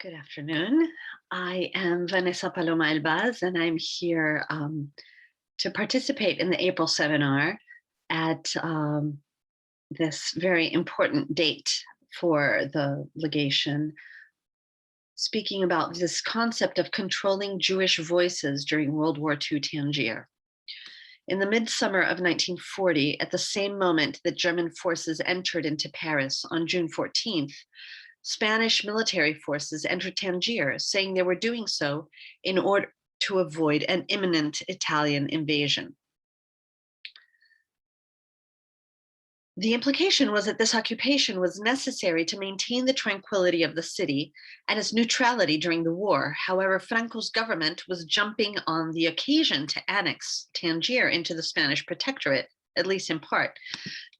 Good afternoon. I am Vanessa Paloma Elbaz, and I'm here to participate in the April seminar at this very important date for the legation, speaking about this concept of controlling Jewish voices during World War II Tangier. In the midsummer of 1940, at the same moment that German forces entered into Paris on June 14th, Spanish military forces entered Tangier, saying they were doing so in order to avoid an imminent Italian invasion. The implication was that this occupation was necessary to maintain the tranquility of the city and its neutrality during the war. However, Franco's government was jumping on the occasion to annex Tangier into the Spanish protectorate, at least in part.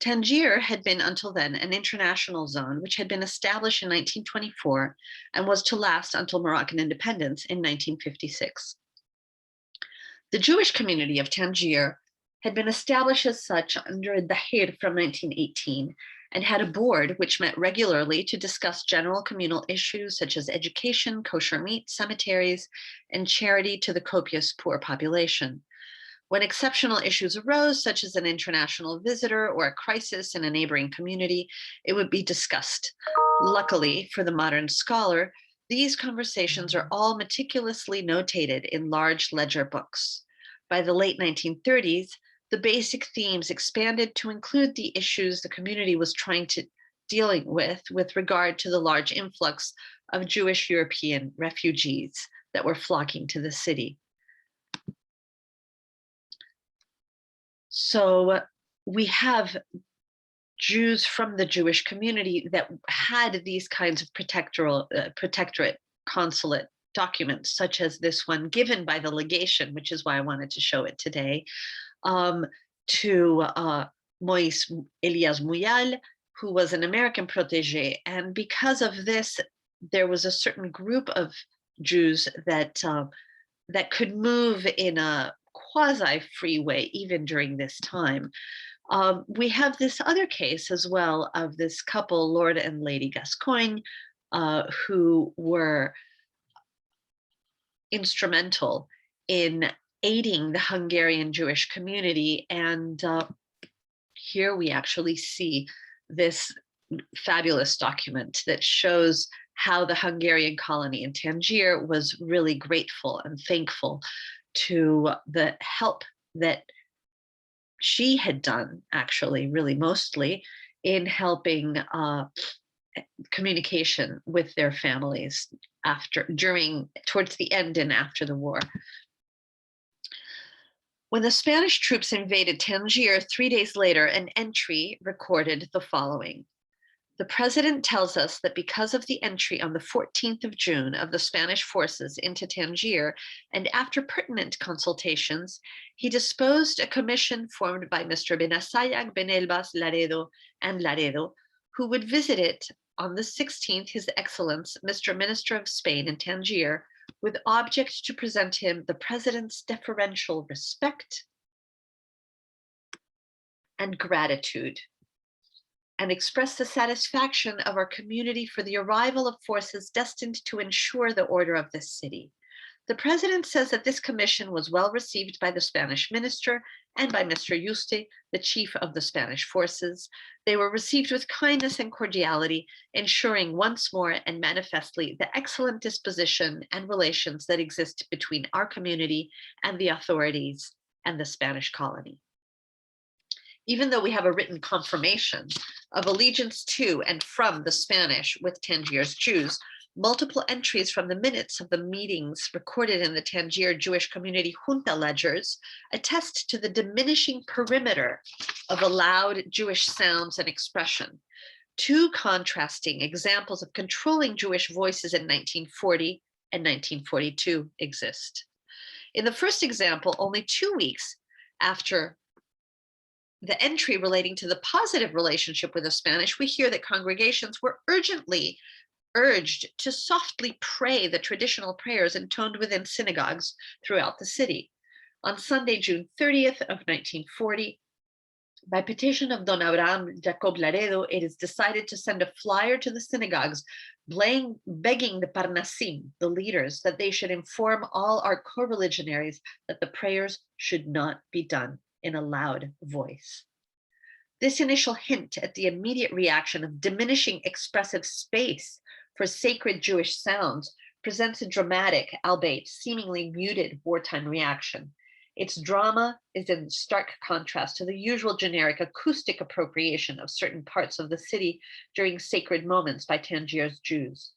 Tangier had been until then an international zone, which had been established in 1924 and was to last until Moroccan independence in 1956. The Jewish community of Tangier had been established as such under the Dahir from 1918 and had a board which met regularly to discuss general communal issues such as education, kosher meat, cemeteries, and charity to the copious poor population. When exceptional issues arose, such as an international visitor or a crisis in a neighboring community, it would be discussed. Luckily for the modern scholar, these conversations are all meticulously notated in large ledger books. By the late 1930s, the basic themes expanded to include the issues the community was dealing with regard to the large influx of Jewish European refugees that were flocking to the city. So we have Jews from the Jewish community that had these kinds of protectorate consulate documents, such as this one given by the Legation, which is why I wanted to show it today, to Moïse Elias Mouyal, who was an American protege. And because of this, there was a certain group of Jews that could move in a quasi-free way even during this time. We have this other case as well of this couple, Lord and Lady Gascoigne, who were instrumental in aiding the Hungarian Jewish community. And here we actually see this fabulous document that shows how the Hungarian colony in Tangier was really grateful and thankful to the help that she had done, actually, really mostly, in helping communication with their families towards the end and after the war. When the Spanish troops invaded Tangier 3 days later, an entry recorded the following. The president tells us that because of the entry on the 14th of June of the Spanish forces into Tangier, and after pertinent consultations, he disposed a commission formed by Mr. Benasayac, Ben Elbaz, Laredo, who would visit it on the 16th, His Excellence, Mr. Minister of Spain in Tangier, with object to present him the president's deferential respect and gratitude, and express the satisfaction of our community for the arrival of forces destined to ensure the order of this city. The president says that this commission was well received by the Spanish minister and by Mr. Yuste, the chief of the Spanish forces. They were received with kindness and cordiality, ensuring once more and manifestly the excellent disposition and relations that exist between our community and the authorities and the Spanish colony. Even though we have a written confirmation of allegiance to and from the Spanish with Tangier's Jews, multiple entries from the minutes of the meetings recorded in the Tangier Jewish Community Junta ledgers attest to the diminishing perimeter of allowed Jewish sounds and expression. Two contrasting examples of controlling Jewish voices in 1940 and 1942 exist. In the first example, only 2 weeks after the entry relating to the positive relationship with the Spanish, we hear that congregations were urgently urged to softly pray the traditional prayers intoned within synagogues throughout the city. On Sunday, June 30th of 1940, By petition of Don Abraham Jacob Laredo, it is decided to send a flyer to the synagogues begging the Parnasim, the leaders, that they should inform all our co-religionaries that the prayers should not be done in a loud voice. This initial hint at the immediate reaction of diminishing expressive space for sacred Jewish sounds presents a dramatic, albeit seemingly muted, wartime reaction. Its drama is in stark contrast to the usual generic acoustic appropriation of certain parts of the city during sacred moments by Tangier's Jews.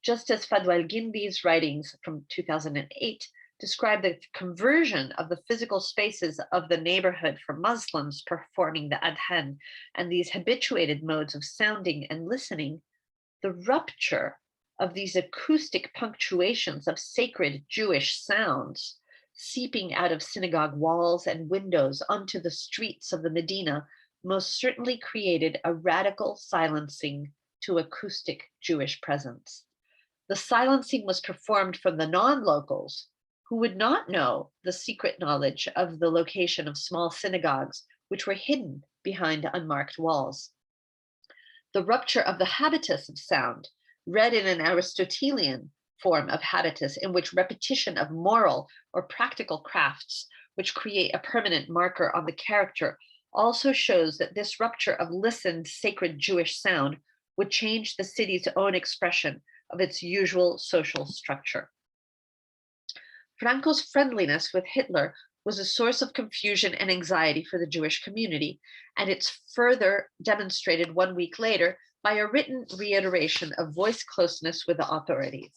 Just as Fadwal Gindi's writings from 2008 describe the conversion of the physical spaces of the neighborhood for Muslims performing the adhan and these habituated modes of sounding and listening, the rupture of these acoustic punctuations of sacred Jewish sounds seeping out of synagogue walls and windows onto the streets of the Medina most certainly created a radical silencing to acoustic Jewish presence. The silencing was performed from the non-locals who would not know the secret knowledge of the location of small synagogues, which were hidden behind unmarked walls. The rupture of the habitus of sound, read in an Aristotelian form of habitus in which repetition of moral or practical crafts, which create a permanent marker on the character, also shows that this rupture of listened sacred Jewish sound would change the city's own expression of its usual social structure. Franco's friendliness with Hitler was a source of confusion and anxiety for the Jewish community, and it's further demonstrated 1 week later by a written reiteration of voice closeness with the authorities.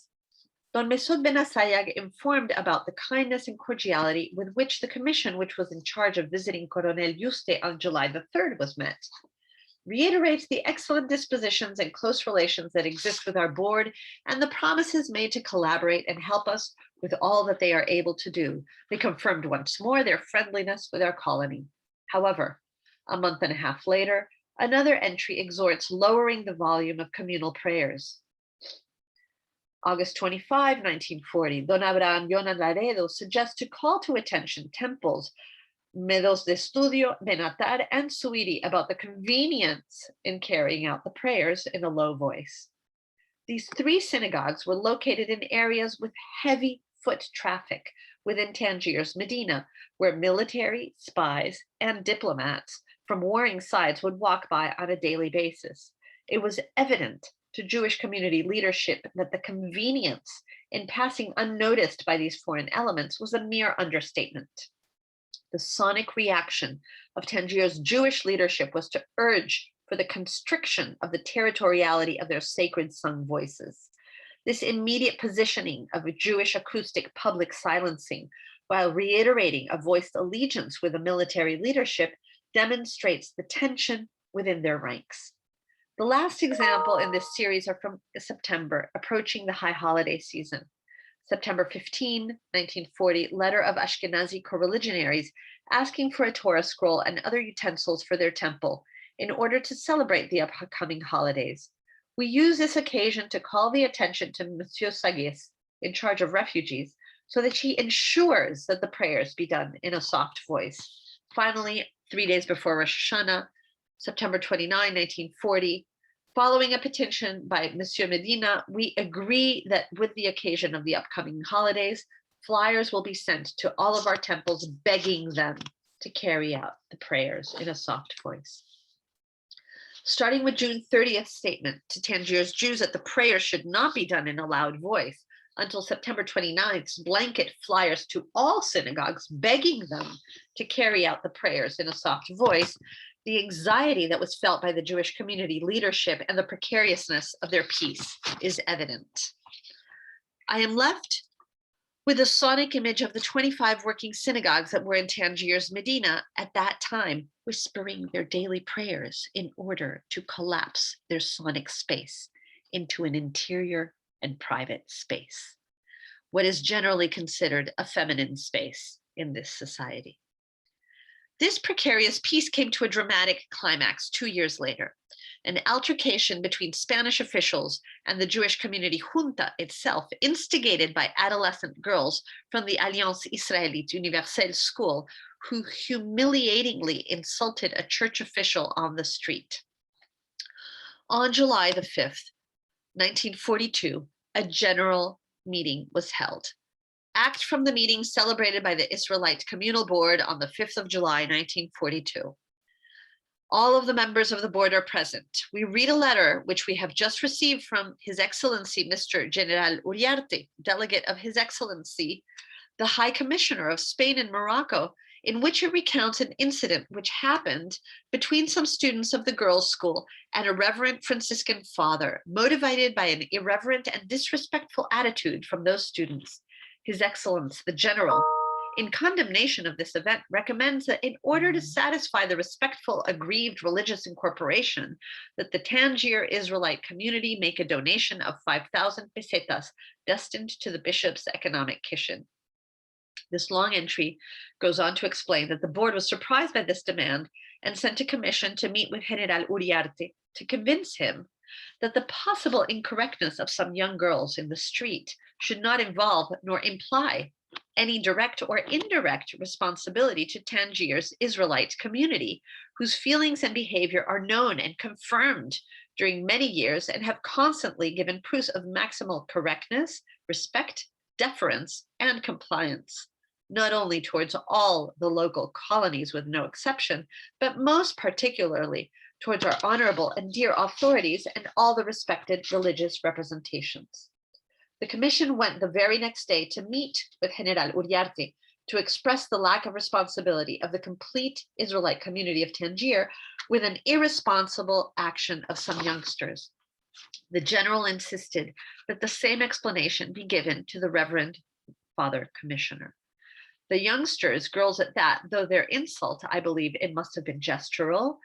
Don Mesud Ben Asayag informed about the kindness and cordiality with which the commission, which was in charge of visiting Coronel Yuste on July the 3rd, was met. Reiterates the excellent dispositions and close relations that exist with our board and the promises made to collaborate and help us with all that they are able to do. They confirmed once more their friendliness with our colony. However, a month and a half later, another entry exhorts lowering the volume of communal prayers. August 25, 1940, Don Abraham Yonan Laredo suggests to call to attention temples, Medos de Estudio, Benatar, and Suiri about the convenience in carrying out the prayers in a low voice. These three synagogues were located in areas with heavy foot traffic within Tangier's Medina, where military, spies, and diplomats from warring sides would walk by on a daily basis. It was evident to Jewish community leadership that the convenience in passing unnoticed by these foreign elements was a mere understatement. The sonic reaction of Tangier's Jewish leadership was to urge for the constriction of the territoriality of their sacred sung voices. This immediate positioning of a Jewish acoustic public silencing, while reiterating a voiced allegiance with the military leadership, demonstrates the tension within their ranks. The last example in this series are from September, approaching the high holiday season. September 15, 1940, letter of Ashkenazi co-religionaries asking for a Torah scroll and other utensils for their temple in order to celebrate the upcoming holidays. We use this occasion to call the attention to Monsieur Sagis, in charge of refugees, so that he ensures that the prayers be done in a soft voice. Finally, 3 days before Rosh Hashanah, September 29, 1940, following a petition by Monsieur Medina, we agree that with the occasion of the upcoming holidays, flyers will be sent to all of our temples begging them to carry out the prayers in a soft voice. Starting with June 30th statement to Tangier's Jews that the prayers should not be done in a loud voice, until September 29th's blanket flyers to all synagogues begging them to carry out the prayers in a soft voice, the anxiety that was felt by the Jewish community leadership and the precariousness of their peace is evident. I am left with a sonic image of the 25 working synagogues that were in Tangier's Medina at that time, whispering their daily prayers in order to collapse their sonic space into an interior and private space, what is generally considered a feminine space in this society. This precarious peace came to a dramatic climax 2 years later. An altercation between Spanish officials and the Jewish Community Junta itself, instigated by adolescent girls from the Alliance Israélite Universelle school, who humiliatingly insulted a church official on the street. On July the 5th, 1942, a general meeting was held. Act from the meeting celebrated by the Israelite Communal Board on the 5th of July, 1942. All of the members of the board are present. We read a letter which we have just received from His Excellency, Mr. General Uriarte, delegate of His Excellency, the High Commissioner of Spain and Morocco, in which it recounts an incident which happened between some students of the girls' school and a reverend Franciscan father, motivated by an irreverent and disrespectful attitude from those students. His Excellency, the General, in condemnation of this event, recommends that in order to satisfy the respectful, aggrieved religious incorporation, that the Tangier Israelite community make a donation of 5,000 pesetas destined to the bishop's economic kitchen. This long entry goes on to explain that the board was surprised by this demand and sent a commission to meet with General Uriarte to convince him that the possible incorrectness of some young girls in the street should not involve nor imply any direct or indirect responsibility to Tangier's Israelite community, whose feelings and behavior are known and confirmed during many years and have constantly given proofs of maximal correctness, respect, deference, and compliance, not only towards all the local colonies with no exception, but most particularly towards our honorable and dear authorities and all the respected religious representations. The commission went the very next day to meet with General Uriarte to express the lack of responsibility of the complete Israelite community of Tangier with an irresponsible action of some youngsters. The general insisted that the same explanation be given to the Reverend Father Commissioner. The youngsters, girls at that, though their insult, I believe it must have been gestural,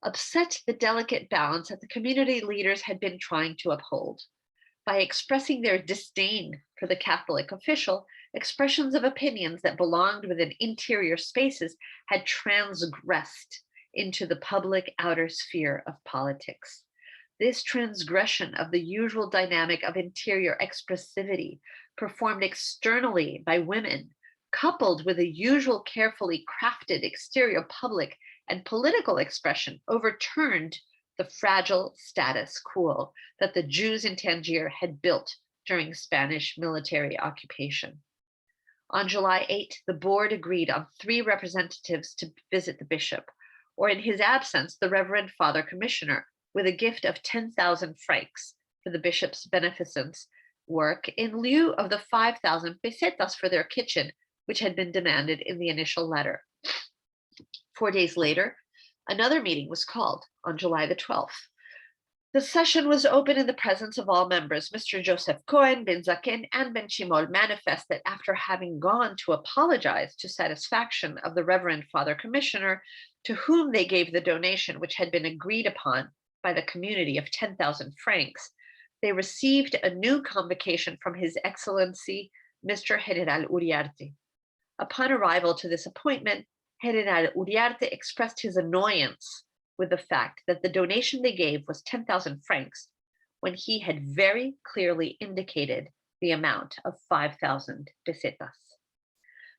upset the delicate balance that the community leaders had been trying to uphold. By expressing their disdain for the Catholic official, expressions of opinions that belonged within interior spaces had transgressed into the public outer sphere of politics. This transgression of the usual dynamic of interior expressivity performed externally by women, coupled with a usual carefully crafted exterior public and political expression, overturned the fragile status quo that the Jews in Tangier had built during Spanish military occupation. On July 8, the board agreed on 3 representatives to visit the bishop, or in his absence, the Reverend Father Commissioner, with a gift of 10,000 francs for the bishop's beneficence work in lieu of the 5,000 pesetas for their kitchen, which had been demanded in the initial letter. 4 days later, another meeting was called on July the 12th. The session was open in the presence of all members. Mr. Joseph Cohen, Ben Zaken, and Ben Shimol manifest that after having gone to apologize to satisfaction of the Reverend Father Commissioner, to whom they gave the donation which had been agreed upon by the community of 10,000 francs, they received a new convocation from His Excellency, Mr. General Uriarte. Upon arrival to this appointment, General Uriarte expressed his annoyance with the fact that the donation they gave was 10,000 francs when he had very clearly indicated the amount of 5,000 pesetas.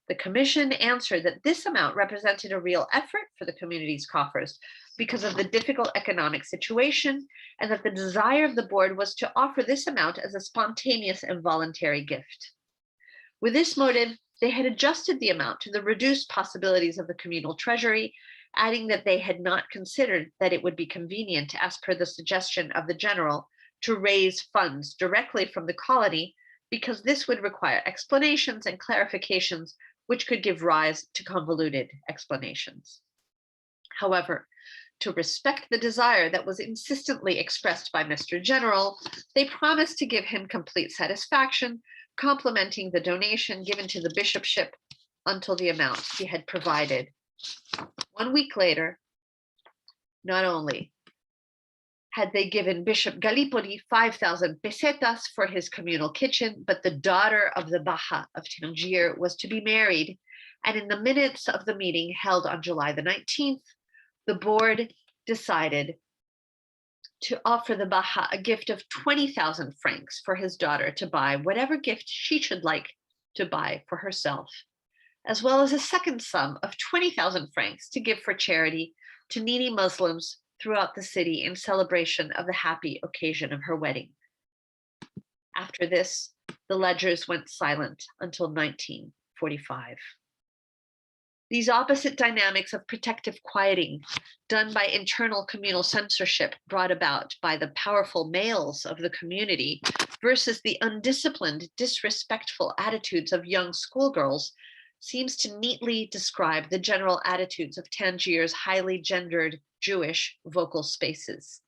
The commission answered that this amount represented a real effort for the community's coffers because of the difficult economic situation, and that the desire of the board was to offer this amount as a spontaneous and voluntary gift. With this motive, they had adjusted the amount to the reduced possibilities of the communal treasury, adding that they had not considered that it would be convenient, as per the suggestion of the general, to raise funds directly from the colony, because this would require explanations and clarifications which could give rise to convoluted explanations. However, to respect the desire that was insistently expressed by Mr. General, they promised to give him complete satisfaction, complementing the donation given to the bishopship until the amount he had provided. 1 week later, not only had they given Bishop Gallipoli 5,000 pesetas for his communal kitchen, but the daughter of the Baha of Tangier was to be married. And in the minutes of the meeting held on July the 19th, the board decided to offer the Baha a gift of 20,000 francs for his daughter to buy whatever gift she should like to buy for herself, as well as a second sum of 20,000 francs to give for charity to needy Muslims throughout the city in celebration of the happy occasion of her wedding. After this, the ledgers went silent until 1945. These opposite dynamics of protective quieting done by internal communal censorship brought about by the powerful males of the community versus the undisciplined, disrespectful attitudes of young schoolgirls seems to neatly describe the general attitudes of Tangier's highly gendered Jewish vocal spaces.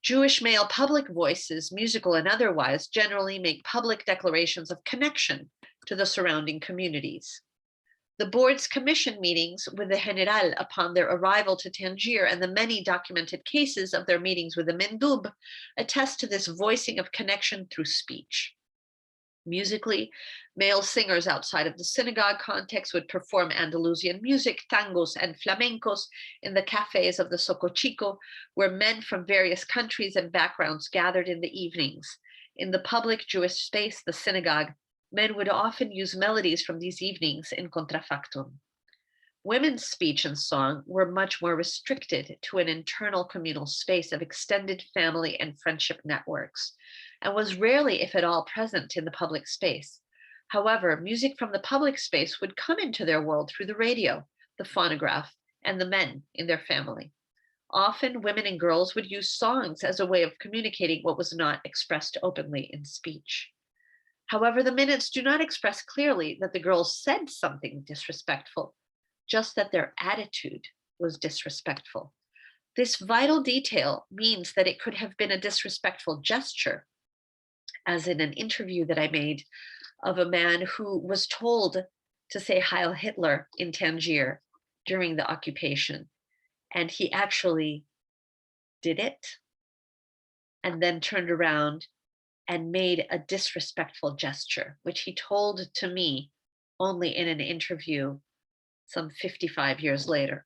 Jewish male public voices, musical and otherwise, generally make public declarations of connection to the surrounding communities. The board's commission meetings with the General upon their arrival to Tangier and the many documented cases of their meetings with the Mendub attest to this voicing of connection through speech. Musically, male singers outside of the synagogue context would perform Andalusian music, tangos, and flamencos in the cafes of the Socochico, where men from various countries and backgrounds gathered in the evenings. In the public Jewish space, the synagogue, men would often use melodies from these evenings in contrafactum. Women's speech and song were much more restricted to an internal communal space of extended family and friendship networks, and was rarely, if at all, present in the public space. However, music from the public space would come into their world through the radio, the phonograph, and the men in their family. Often, women and girls would use songs as a way of communicating what was not expressed openly in speech. However, the minutes do not express clearly that the girls said something disrespectful, just that their attitude was disrespectful. This vital detail means that it could have been a disrespectful gesture, as in an interview that I made of a man who was told to say Heil Hitler in Tangier during the occupation, and he actually did it and then turned around and made a disrespectful gesture, which he told to me only in an interview some 55 years later,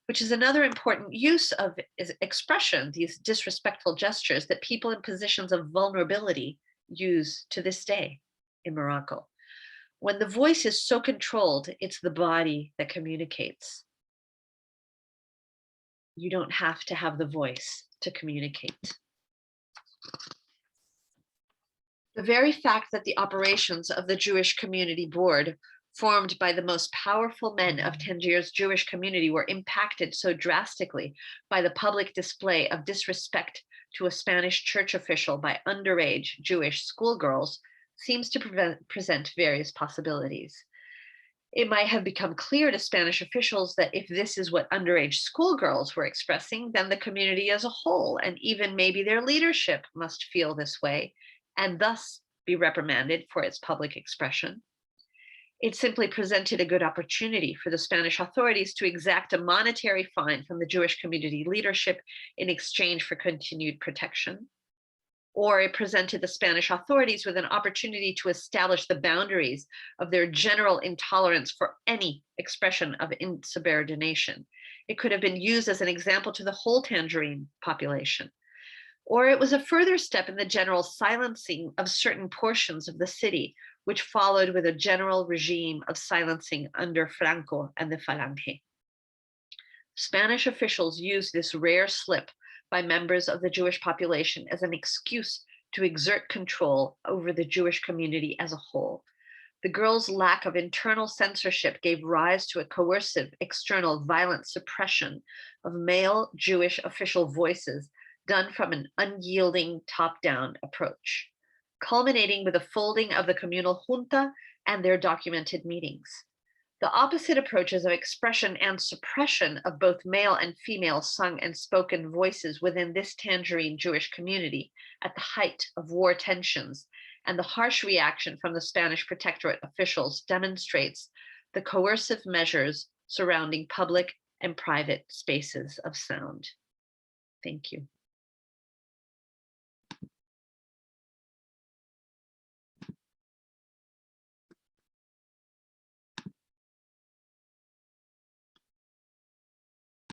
which is another important use of expression, these disrespectful gestures that people in positions of vulnerability use to this day in Morocco. When the voice is so controlled, it's the body that communicates. You don't have to have the voice to communicate. The very fact that the operations of the Jewish Community Board, formed by the most powerful men of Tangier's Jewish community, were impacted so drastically by the public display of disrespect to a Spanish church official by underage Jewish schoolgirls seems to present various possibilities. It might have become clear to Spanish officials that if this is what underage schoolgirls were expressing, then the community as a whole, and even maybe their leadership, must feel this way, and thus be reprimanded for its public expression. It simply presented a good opportunity for the Spanish authorities to exact a monetary fine from the Jewish community leadership in exchange for continued protection. Or it presented the Spanish authorities with an opportunity to establish the boundaries of their general intolerance for any expression of insubordination. It could have been used as an example to the whole Tangerine population. Or it was a further step in the general silencing of certain portions of the city, which followed with a general regime of silencing under Franco and the Falange. Spanish officials used this rare slip by members of the Jewish population as an excuse to exert control over the Jewish community as a whole. The girls' lack of internal censorship gave rise to a coercive, external, violent suppression of male Jewish official voices done from an unyielding top-down approach, culminating with the folding of the communal junta and their documented meetings. The opposite approaches of expression and suppression of both male and female sung and spoken voices within this Tangerine Jewish community at the height of war tensions and the harsh reaction from the Spanish protectorate officials demonstrates the coercive measures surrounding public and private spaces of sound. Thank you.